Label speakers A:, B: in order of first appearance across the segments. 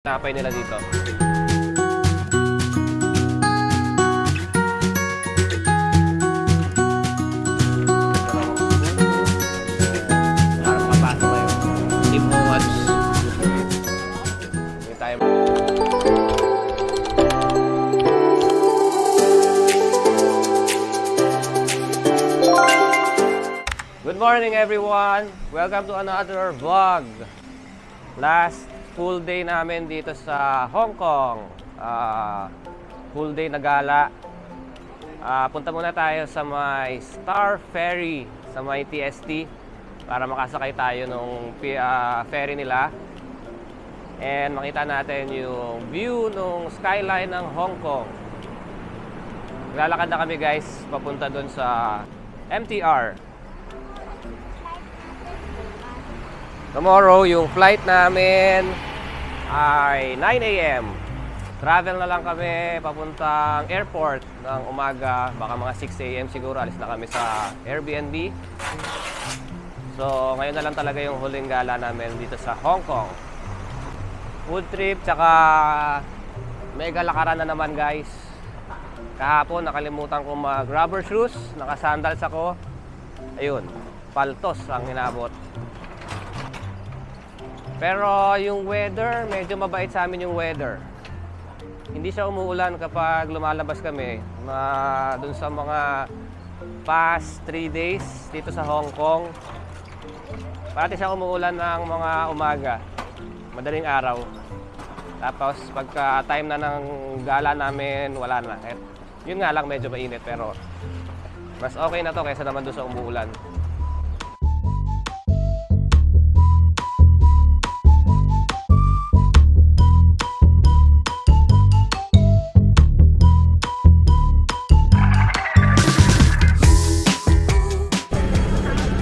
A: Napay nila dito. Para makapasok kayo. Keep mo watch. Hindi tayo. Good morning everyone! Welcome to another vlog. Last full day namin dito sa Hong Kong. Full day na gala. Punta muna tayo sa may Star Ferry sa may TST para makasakay tayo nung ferry nila and makita natin yung view nung skyline ng Hong Kong. Lalakad na kami guys papunta dun sa MTR. Tomorrow, yung flight namin ay 9 AM. Travel na lang kami papuntang airport ng umaga. Baka mga 6 AM siguro. Alis na kami sa Airbnb. So, ngayon na lang talaga yung huling gala namin dito sa Hong Kong. Food trip, tsaka mega lakaran na naman guys. Kahapon, nakalimutan ko mag-rubber shoes. Naka-sandals ako. Ayun, paltos ang hinabot. Pero yung weather, medyo mabait sa amin yung weather. Hindi siya umuulan kapag lumalabas kami. Dun sa mga past 3 days dito sa Hong Kong. Parati siya umuulan ng mga umaga. Madaling araw. Tapos pagka time na ng gala namin, wala na. Yun nga lang, medyo mainit. Pero mas okay na to kaysa naman dun sa umuulan.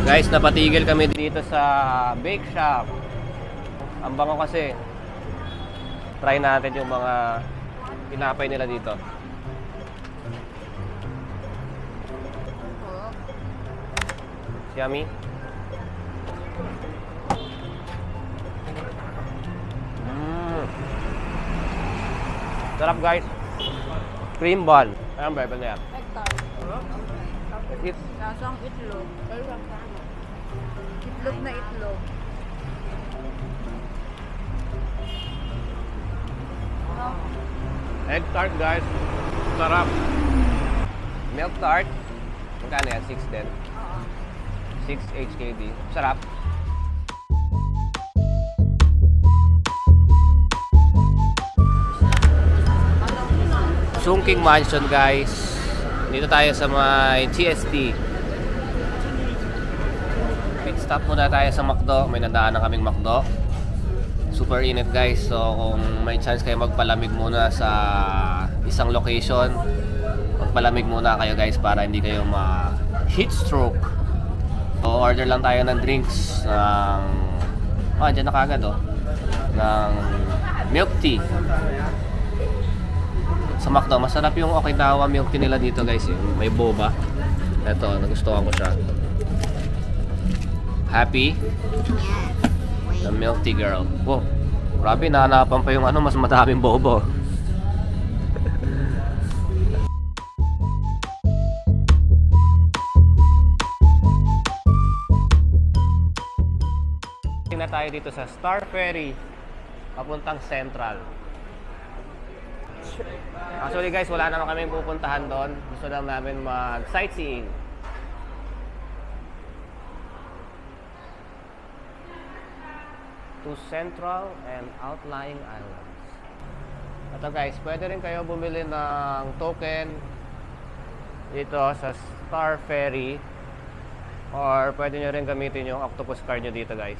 A: Guys, napatigil kami dito sa bake shop. Ang bango kasi. Try natin yung mga tinapay nila dito. Yummy. Sarap guys. Cream bun. Ayan ba? Iba na yan.
B: Lasang itlog. Itlog na itlog.
A: Egg tart guys. Sarap. Milk tart. Magkano yan? 6 din. 6 HKD. Sarap. Chungking Mansion guys. Dito tayo sa may TST. Pit stop muna tayo sa McDo. May nadaan na kaming McDo. Super init guys. So kung may chance kayo magpalamig muna sa isang location, magpalamig muna kayo guys para hindi kayo ma-heat stroke. So order lang tayo ng drinks ng andyan na kagad ng milk tea. Sa McDo, masarap yung Okinawa milk tea nila dito guys. May boba. Ito, nagustuhan ko siya. Happy? The milk tea girl. Wow, grabe, nahanapan pa yung mas madaming bobo. Tingnan tayo dito sa Star Ferry papuntang Central. Actually guys, wala naman kami pupuntahan doon. Gusto lang namin mag-sightseeing. To Central and outlying islands. Ito guys, pwede rin kayo bumili ng token dito sa Star Ferry. Or pwede nyo rin gamitin yung octopus card nyo dito guys.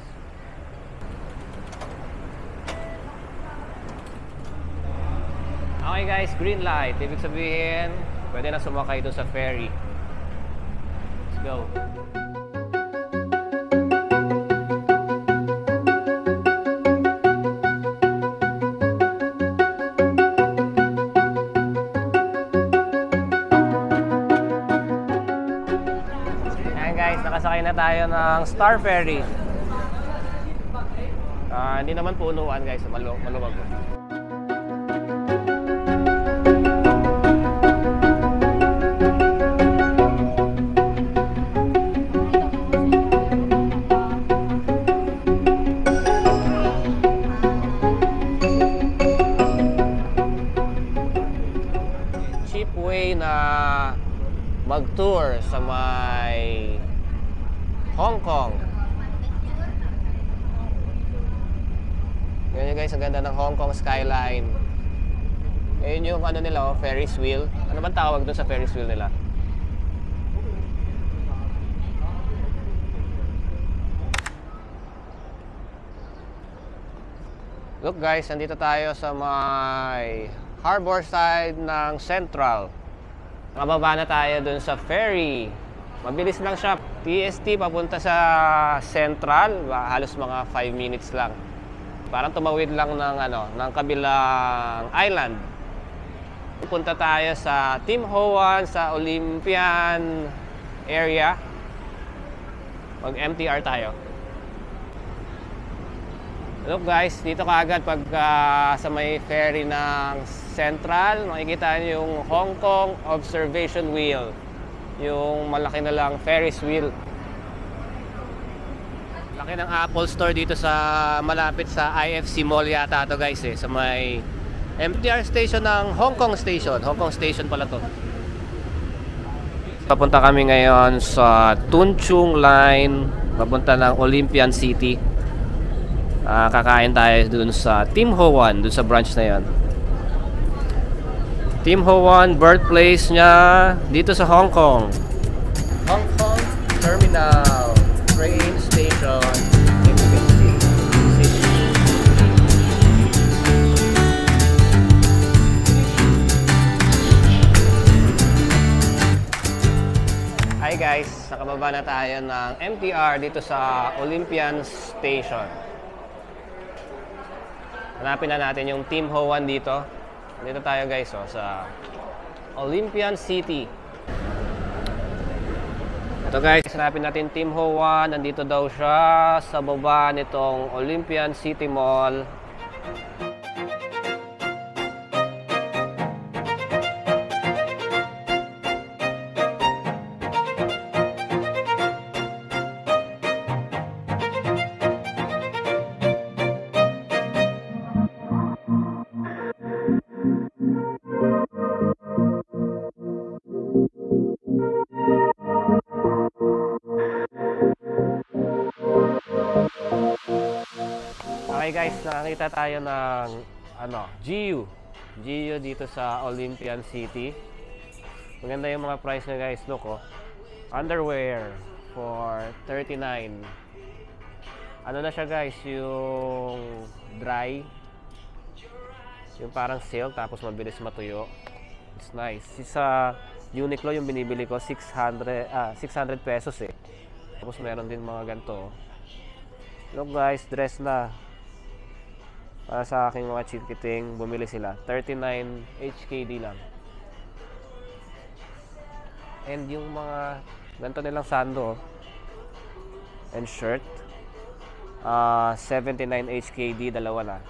A: Okay guys, green light. Ibig sabihin, pwede na sumakay doon sa ferry. Let's go. Ayan guys, nakasakay na tayo ng Star Ferry. Hindi naman punuan guys, maluwag. mag-tour sa may Hong Kong. Ganyan guys, ang ganda ng Hong Kong skyline. Ayun yung ano nila, Ferris wheel. Ano bang tawag doon sa Ferris wheel nila? Look guys, nandito tayo sa may harbor side ng Central. Mababa na tayo dun sa ferry. Mabilis lang siya. PST papunta sa Central, halos mga 5 minutes lang. Parang tumawid lang ng kabilang island. Punta tayo sa Tim Ho Wan sa Olympian area. Mag-MTR tayo. Look guys, dito kaagad pag sa may ferry ng Central, makikita niyo yung Hong Kong Observation Wheel. Yung malaki na lang Ferris wheel. Laki ng Apple Store dito sa malapit sa IFC Mall yata to guys sa may MTR station ng Hong Kong Station. Hong Kong Station pala to. Papunta kami ngayon sa Tung Chung Line, papunta ng Olympian City. Kakain tayo dun sa Tim Ho Wan, dun sa branch na yan. Tim Ho Wan, birthplace niya dito sa Hong Kong. Hong Kong Terminal Train Station. Hi guys, nakababa na tayo ng MTR dito sa Olympian Station. Hanapin na natin yung Tim Ho Wan dito. Dito tayo guys sa Olympian City. Ito guys, hanapin natin Tim Ho Wan. Nandito daw siya sa baba nitong Olympian City Mall. Okay guys, nakakita tayo ng GU dito sa Olympian City. Maganda yung mga price na guys, look underwear for 39. Ano na siya guys, yung dry, yung parang silk tapos mabilis matuyo. It's nice. Sa Uniqlo yung binibili ko 600 pesos Tapos meron din mga ganito. Look guys, dress na. Para sa aking mga chikiting, bumili sila. 39 HKD lang. And yung mga ganito nilang sando and shirt, 79 HKD, dalawa na.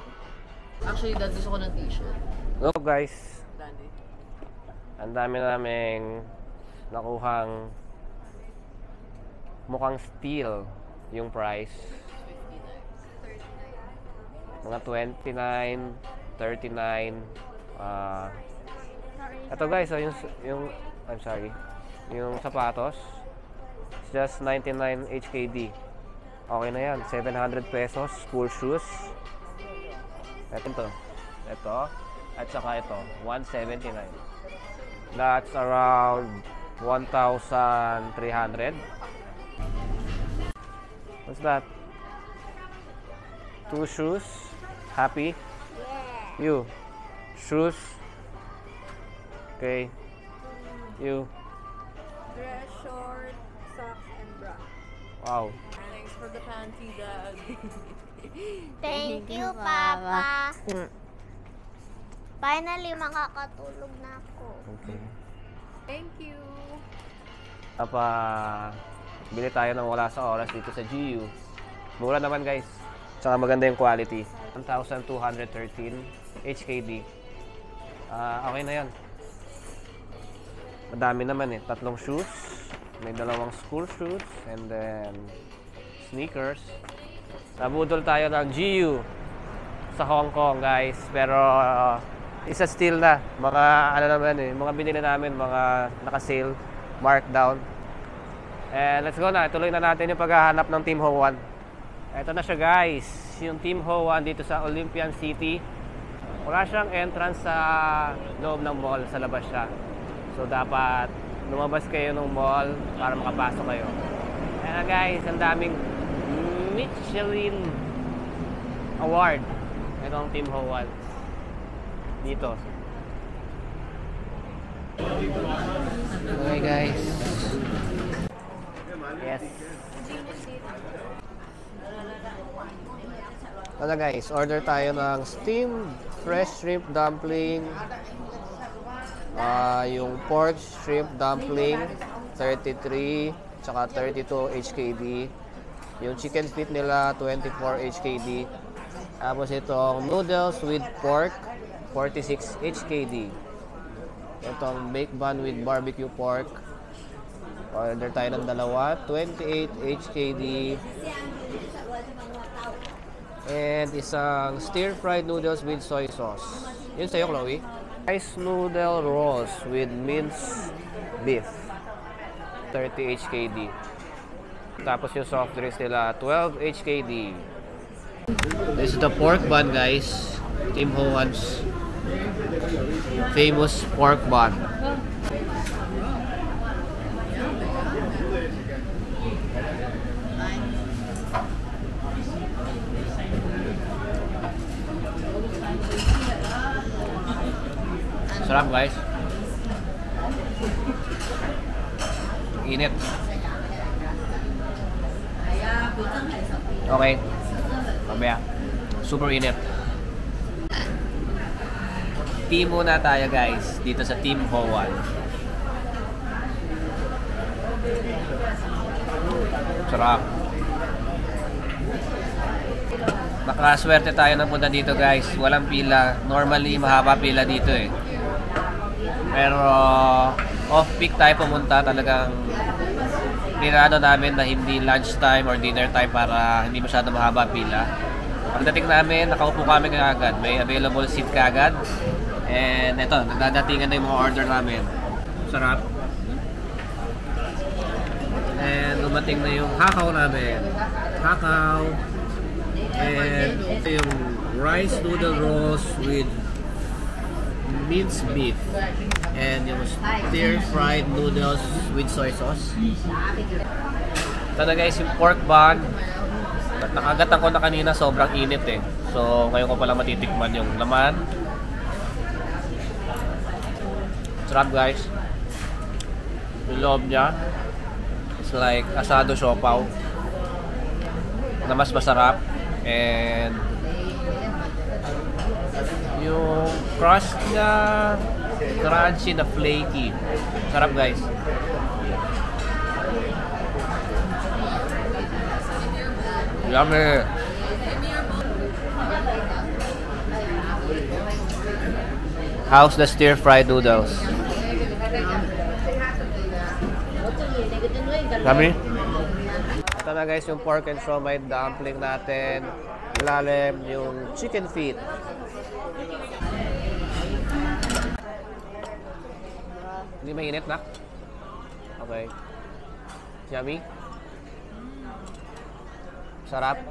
B: Actually, dad, gusto ko ng t-shirt.
A: Look guys, ang dami naming nakuhang mukhang steal yung price. Mga 29, 39. Ito guys, I'm sorry. Yung sapatos, it's just 99 HKD. Okay na yan, 700 pesos, school shoes. Ito, at saka ito, 179. That's around 1,300. What's that? 2 shoes. Happy? Yeah. You. Shoes. Okay. You.
B: Dress, short, socks, and bra.
A: Wow.
B: Thanks for the panty, Dad.
C: Thank you, Papa. Finally, makakatulog na ako.
A: Okay.
B: Thank you.
A: Bili tayo ng wala sa oras dito sa GU. Mura naman guys. Tsaka maganda yung quality. 1,213 HKD. Okay na yan. Madami naman 3 shoes. May 2 school shoes. And then sneakers. Nabudol tayo ng GU sa Hong Kong guys. Pero isa still na. Mga mga binili namin, mga naka-sale. markdown. And let's go na. Ituloy na natin yung paghahanap ng Team Ho1. Ito na siya guys. Yung Team Ho1 dito sa Olympian City. Wala siyang entrance sa loob ng mall. Sa labas siya. So dapat lumabas kayo ng mall para makapasok kayo. Ayan na guys. Ang daming Michelin Award. Ito ang Team Ho1. Dito. Okay guys. Yes. Ano guys, order tayo ng steamed fresh shrimp dumpling. Yung pork shrimp dumpling 33 tsaka 32 HKD. Yung chicken feet nila 24 HKD. Tapos itong noodles with pork 46 HKD. Itong baked bun with barbecue pork. Order tayo ng dalawa, 28 HKD. And isang stir-fried noodles with soy sauce. Yun sa'yo, Chloe. Rice noodle rolls with minced beef, 30 HKD. Tapos yung soft drinks nila, 12 HKD. This is the pork bun, guys. Team Ho1's famous pork bun. Sarap guys. Init. Okay. Mamaya. Super init. Team muna tayo guys dito sa Team Ho1. Sarap. Nakaswerte tayo na punta dito guys. Walang pila. Normally mahaba pila dito eh. Pero off-peak tayo pumunta, talagang pinano namin na hindi lunchtime or dinner time para hindi masyado mahaba pila. Pagdating namin, nakaupo kami kaagad. May available seat kaagad. And ito, nagdadatingan na yung mga order namin. Sarap. And dumating na yung hakaw namin. Hakaw. And ito yung rice noodle rolls with minced beef. And yung stir-fried noodles with soy sauce. Ito na guys, yung pork bun. Nakagatan ko na kanina, sobrang init eh. So, ngayon ko pala matitikman yung laman. Sarap guys. Yung loob niya, it's like asado siopaw na mas masarap. And yung crust niya, crunchy na flaky. Sarap guys. Yummy. How's the stir-fried noodles? Yummy. Ito na guys yung pork and siomai dumpling natin. Ilalim yung chicken feet. Hindi mainit na? Okay. Yummy? Sarap?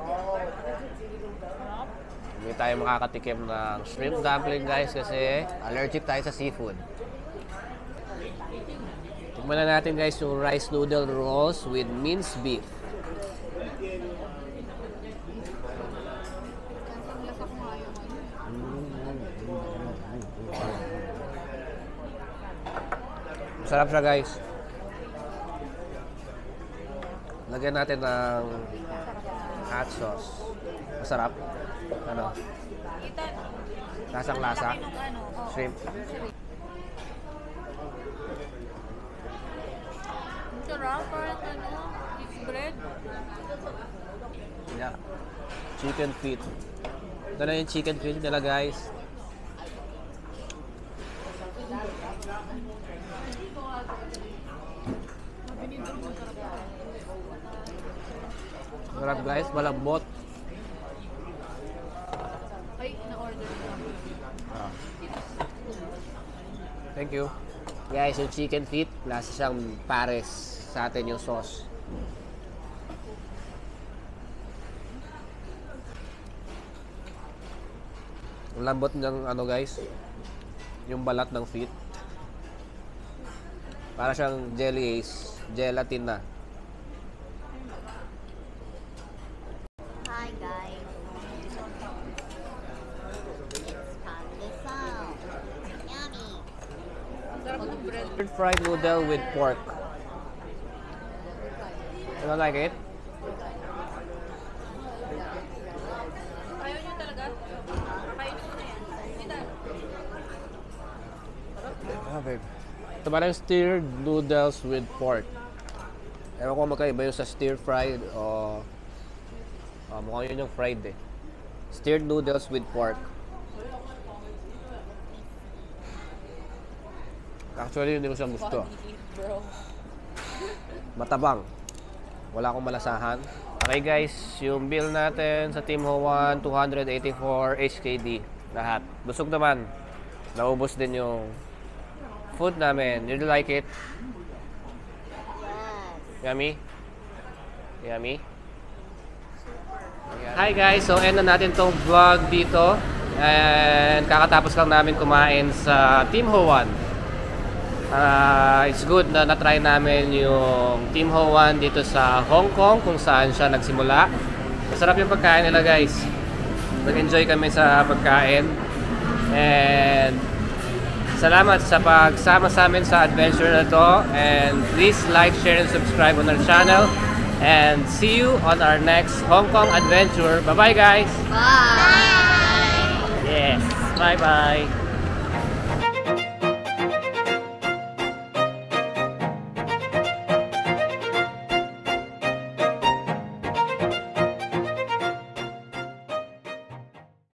A: Hindi tayo makakatikim ng shrimp dumpling guys kasi allergic tayo sa seafood. Tikman na natin guys yung rice noodle rolls with minced beef. Sarap siya guys. Lagyan natin ng hot sauce. Masarap. Ano? Lasang lasa. Shrimp.
B: Sarap, parang cheese bread.
A: Yeah. Chicken feet. Ito na yung chicken feet nila guys. Sarap guys, malambot.
B: Ay, na-order ko.
A: Thank you. Guys, yung chicken feet, nasa siyang pares sa atin yung sauce. Ang lambot ng ano guys, yung balat ng feet. Para siyang jelly ace, gelatin na.
C: Hi guys. It's pandesal. Yummy.
A: Fried noodle with pork. You don't like it?
B: Ayaw niyo talaga? Kain mo na yan. Hindi
A: Ito parang stirred noodles with pork. Ewan ko magkaiba yung sa stir fried o mukhang yun yung fried eh. Stirred noodles with pork. Actually, hindi ko siya gusto. Matabang. Wala akong malasahan. Okay guys, yung bill natin sa Team Ho1, 284 HKD. Lahat. Busog naman. Naubos din yung food namin. Did you like it?
C: Yes.
A: Yummy? Yummy? Hi guys! So, end na natin tong vlog dito. And kakatapos lang namin kumain sa Team Ho1. It's good na na-try namin yung Team Ho1 dito sa Hong Kong kung saan siya nagsimula. Masarap yung pagkain nila guys. Nag-enjoy kami sa pagkain. And salamat sa pagsama sa amin sa adventure na to. And please like, share, and subscribe on our channel. And see you on our next Hong Kong adventure. Bye-bye guys!
C: Bye.
A: Yes! Bye-bye!